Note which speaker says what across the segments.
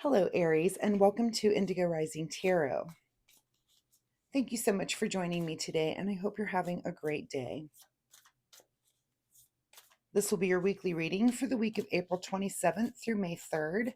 Speaker 1: Hello, Aries, and welcome to Indigo Rising Tarot. Thank you so much for joining me today, and I hope you're having a great day. This will be your weekly reading for the week of April 27th through May 3rd.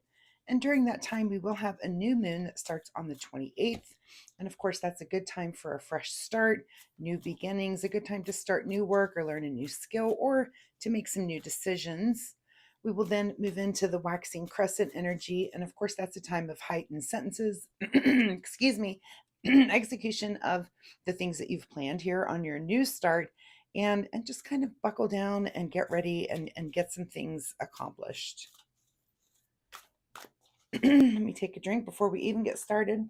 Speaker 1: And during that time, we will have a new moon that starts on the 28th. And of course, that's a good time for a fresh start, new beginnings, a good time to start new work or learn a new skill or to make some new decisions. We will then move into the waxing crescent energy. And of course, that's a time of heightened sentences, excuse me, execution of the things that you've planned here on your new start and just kind of buckle down and get ready and get some things accomplished. Let me take a drink before we even get started.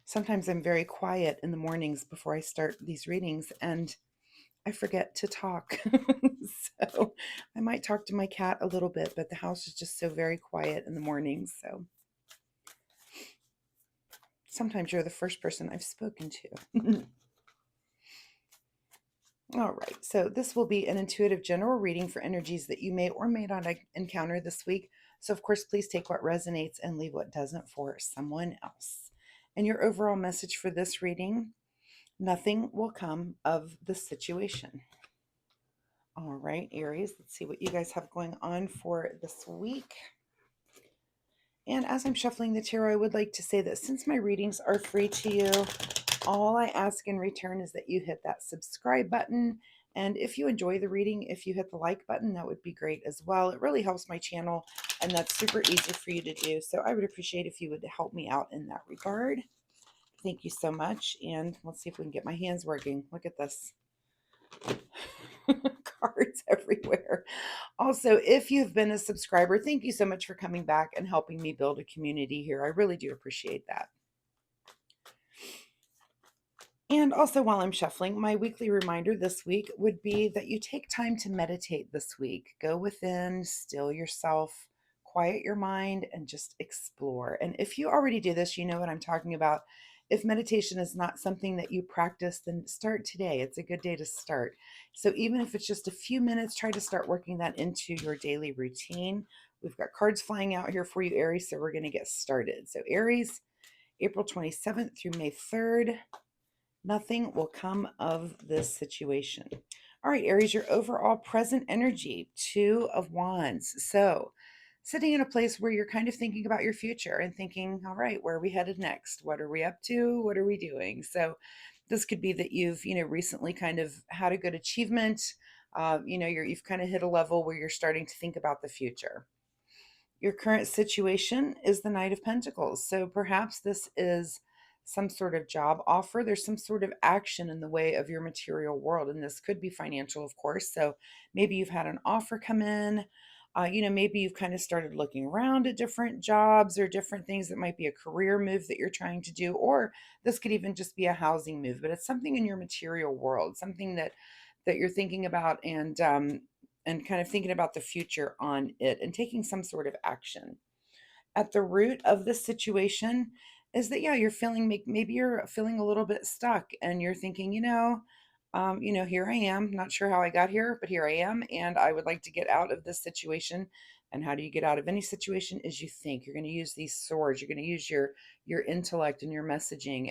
Speaker 1: Sometimes I'm very quiet in the mornings before I start these readings and I forget to talk. So I might talk to my cat a little bit, but the house is just so very quiet in the mornings. So sometimes you're the first person I've spoken to. All right, so this will be an intuitive general reading for energies that you may or may not encounter this week. So, of course, please take what resonates and leave what doesn't for someone else. And your overall message for this reading: nothing will come of the situation. All right, Aries, let's see what you guys have going on for this week. And as I'm shuffling the tarot, I would like to say that since my readings are free to you, all I ask in return is that you hit that subscribe button. And if you enjoy the reading, if you hit the like button, that would be great as well. It really helps my channel, and that's super easy for you to do. So I would appreciate if you would help me out in that regard. Thank you so much. And let's see if we can get my hands working. Look at this. Cards everywhere. Also, if you've been a subscriber, thank you so much for coming back and helping me build a community here. I really do appreciate that. And also, while I'm shuffling, my weekly reminder this week would be that you take time to meditate this week. Go within, still yourself, quiet your mind, and just explore. And if you already do this, you know what I'm talking about. If meditation is not something that you practice, then start today. It's a good day to start. So even if it's just a few minutes, try to start working that into your daily routine. We've got cards flying out here for you, Aries, so we're going to get started. So Aries, April 27th through May 3rd. Nothing will come of this situation. All right, Aries, your overall present energy, Two of Wands. So sitting in a place where you're kind of thinking about your future and thinking, all right, where are we headed next? What are we up to? What are we doing? So this could be that you've, recently kind of had a good achievement. You've kind of hit a level where you're starting to think about the future. Your current situation is the Knight of Pentacles. So perhaps this is some sort of job offer. There's some sort of action in the way of your material world. And this could be financial, of course. So maybe you've had an offer come in. Maybe you've kind of started looking around at different jobs or different things that might be a career move that you're trying to do. Or this could even just be a housing move, but it's something in your material world, something that you're thinking about and kind of thinking about the future on it and taking some sort of action. At the root of this situation is that, yeah, you're feeling, maybe you're feeling a little bit stuck and you're thinking, here I am, not sure how I got here, but here I am, and I would like to get out of this situation. And how do you get out of any situation is you think. You're going to use these swords. You're going to use your intellect and your messaging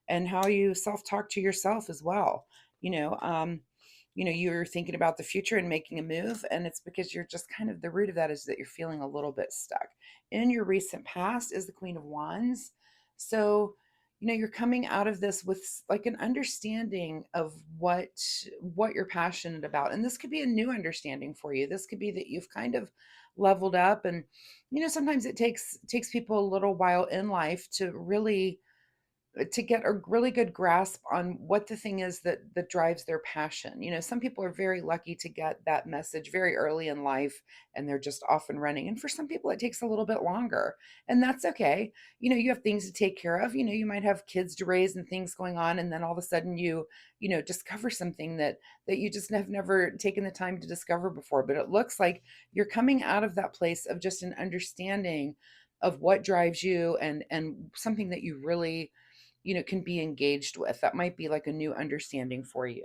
Speaker 1: and how you self-talk to yourself as well. You're thinking about the future and making a move, and it's because you're just kind of, the root of that is that you're feeling a little bit stuck. In your recent past is the Queen of Wands. So you're coming out of this with like an understanding of what you're passionate about, and this could be a new understanding for you. This could be that you've kind of leveled up, and sometimes it takes people a little while in life to get a really good grasp on what the thing is that drives their passion. Some people are very lucky to get that message very early in life and they're just off and running. And for some people it takes a little bit longer, and that's okay. You have things to take care of. You might have kids to raise and things going on, and then all of a sudden you discover something that you just have never taken the time to discover before. But it looks like you're coming out of that place of just an understanding of what drives you and something that you really can be engaged with. That might be like a new understanding for you.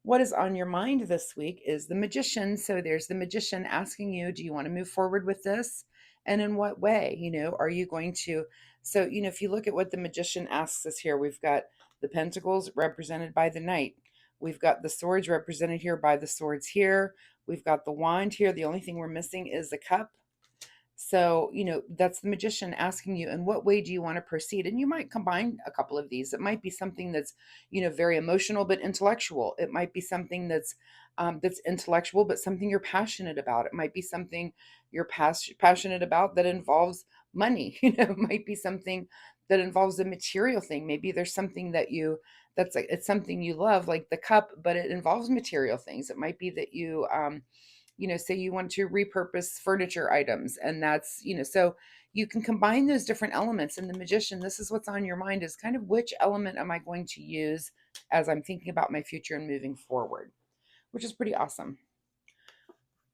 Speaker 1: What is on your mind this week is the Magician. So there's the Magician asking you, do you want to move forward with this? And in what way? Are you going to? So, if you look at what the Magician asks us here, we've got the Pentacles represented by the Knight. We've got the Swords represented here by the Swords here. We've got the Wand here. The only thing we're missing is the Cup. So, that's the Magician asking you, in what way do you want to proceed? And you might combine a couple of these. It might be something that's, very emotional but intellectual. It might be something that's intellectual but something you're passionate about. It might be something you're passionate about that involves money. It might be something that involves a material thing. Maybe there's something that's like it's something you love, like the cup, but it involves material things. It might be that say you want to repurpose furniture items, and that's, so you can combine those different elements. And the Magician, this is what's on your mind, is kind of which element am I going to use as I'm thinking about my future and moving forward, which is pretty awesome.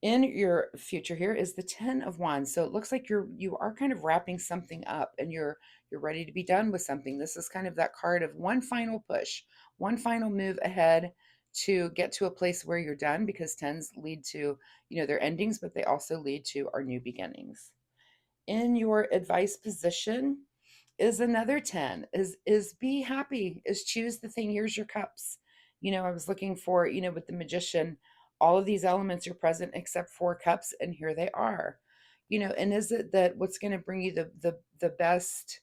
Speaker 1: In your future here is the 10 of Wands. So it looks like you are kind of wrapping something up, and you're ready to be done with something. This is kind of that card of one final push, one final move ahead to get to a place where you're done, because tens lead to, their endings, but they also lead to our new beginnings. In your advice position is another 10, is be happy, is choose the thing. Here's your cups. I was looking for, with the Magician, all of these elements are present except for cups, and here they are. And is it that what's going to bring you the best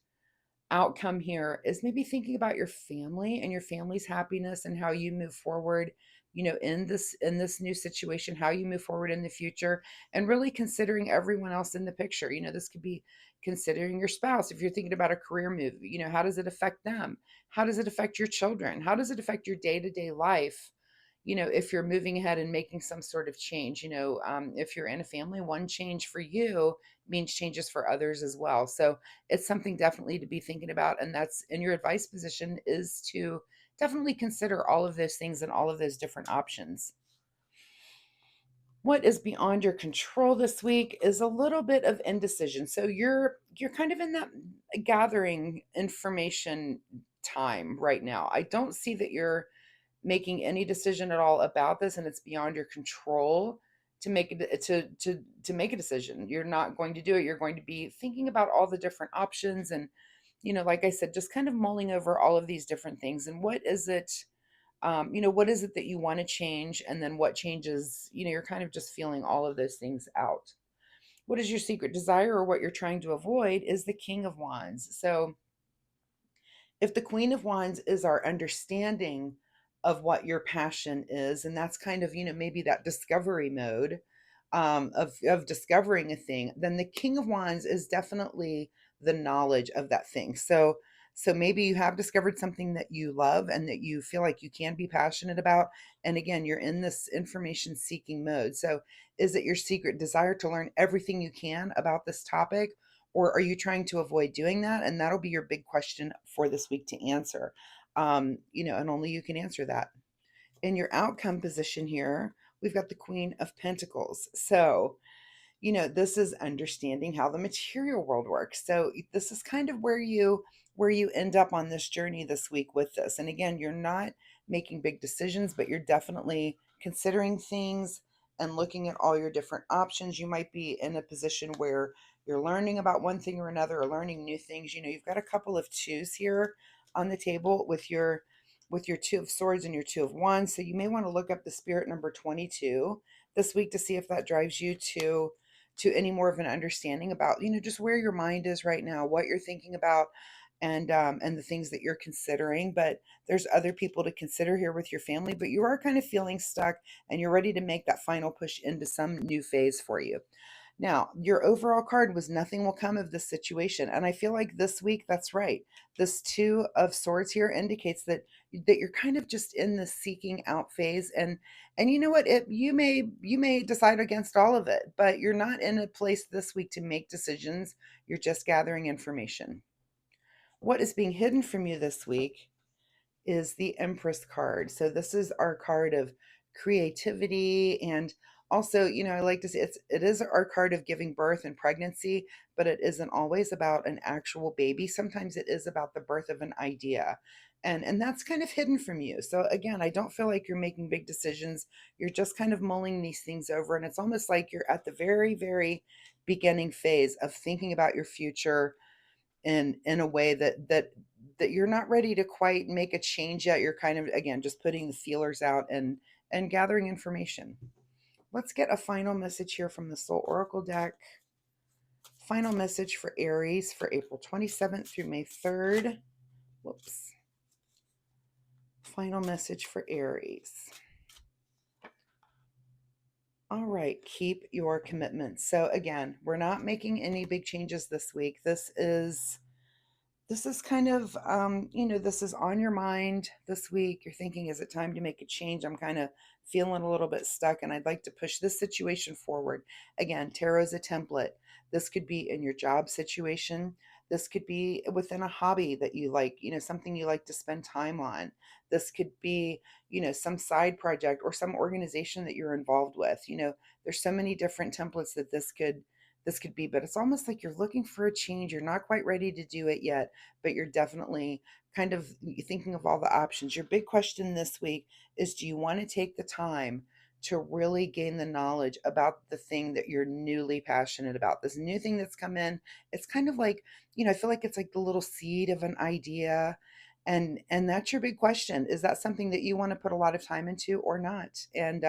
Speaker 1: outcome here is maybe thinking about your family and your family's happiness, and how you move forward, in this new situation, how you move forward in the future, and really considering everyone else in the picture. This could be considering your spouse. If you're thinking about a career move, how does it affect them? How does it affect your children? How does it affect your day-to-day life? If you're moving ahead and making some sort of change, if you're in a family, one change for you means changes for others as well. So it's something definitely to be thinking about. And that's in your advice position, is to definitely consider all of those things and all of those different options. What is beyond your control this week is a little bit of indecision. So you're kind of in that gathering information time right now. I don't see that you're making any decision at all about this, and it's beyond your control to make it to make a decision. You're not going to do it. You're going to be thinking about all the different options, and like I said, just kind of mulling over all of these different things. And what is it that you want to change, and then what changes, you're kind of just feeling all of those things out. What is your secret desire, or what you're trying to avoid, is the King of Wands. So if the Queen of Wands is our understanding of what your passion is, and that's kind of, maybe that discovery mode, of discovering a thing, then the King of Wands is definitely the knowledge of that thing. So maybe you have discovered something that you love and that you feel like you can be passionate about. And again, you're in this information seeking mode. So is it your secret desire to learn everything you can about this topic? Or are you trying to avoid doing that? And that'll be your big question for this week to answer. And only you can answer that. In your outcome position here, we've got the Queen of Pentacles. So, this is understanding how the material world works. So this is kind of where you end up on this journey this week with this. And again, you're not making big decisions, but you're definitely considering things and looking at all your different options. You might be in a position where you're learning about one thing or another, or learning new things. You've got a couple of twos here on the table with your Two of Swords and your Two of Wands. So you may want to look up the spirit number 22 this week to see if that drives you to any more of an understanding about, just where your mind is right now, what you're thinking about, and the things that you're considering. But there's other people to consider here with your family, but you are kind of feeling stuck, and you're ready to make that final push into some new phase for you. Now, your overall card was nothing will come of this situation. And I feel like this week, that's right. This Two of Swords here indicates that you're kind of just in the seeking out phase. And you know what? You may decide against all of it, but you're not in a place this week to make decisions. You're just gathering information. What is being hidden from you this week is the Empress card. So this is our card of creativity, and also, I like to say it is our card of giving birth and pregnancy, but it isn't always about an actual baby. Sometimes it is about the birth of an idea. And that's kind of hidden from you. So again, I don't feel like you're making big decisions. You're just kind of mulling these things over, and it's almost like you're at the very, very beginning phase of thinking about your future in a way that you're not ready to quite make a change yet. You're kind of, again, just putting the feelers out and gathering information. Let's get a final message here from the Soul Oracle deck. Final message for Aries for April 27th through May 3rd. Whoops. Final message for Aries. All right, keep your commitments. So again, we're not making any big changes this week. This is kind of, this is on your mind this week. You're thinking, is it time to make a change? I'm kind of feeling a little bit stuck and I'd like to push this situation forward. Again, tarot is a template. This could be in your job situation. This could be within a hobby that you like, something you like to spend time on. This could be, some side project or some organization that you're involved with. There's so many different templates that this could be, but it's almost like you're looking for a change. You're not quite ready to do it yet, but you're definitely kind of thinking of all the options. Your big question this week is, do you want to take the time to really gain the knowledge about the thing that you're newly passionate about? This new thing that's come in, it's kind of like, I feel like it's like the little seed of an idea. And that's your big question. Is that something that you want to put a lot of time into or not? And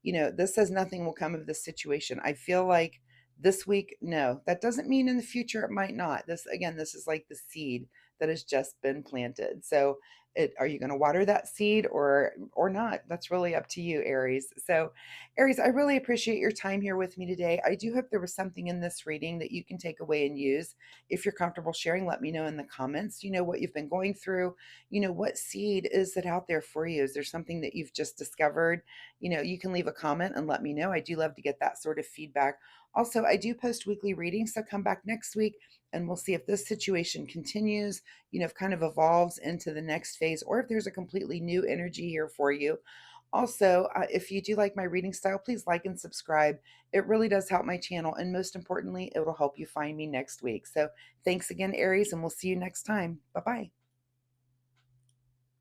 Speaker 1: this says nothing will come of this situation. I feel like this week, no. That doesn't mean in the future it might not. This, again, this is like the seed that has just been planted. So are you going to water that seed or not? That's really up to you, Aries. So Aries, I really appreciate your time here with me today. I do hope there was something in this reading that you can take away and use. If you're comfortable sharing, let me know in the comments, what you've been going through, what seed is it out there for you? Is there something that you've just discovered? You can leave a comment and let me know. I do love to get that sort of feedback. Also, I do post weekly readings, so come back next week and we'll see if this situation continues, if kind of evolves into the next phase, or if there's a completely new energy here for you. Also, if you do like my reading style, please like and subscribe. It really does help my channel, and most importantly, it will help you find me next week. So thanks again, Aries, and we'll see you next time. Bye-bye.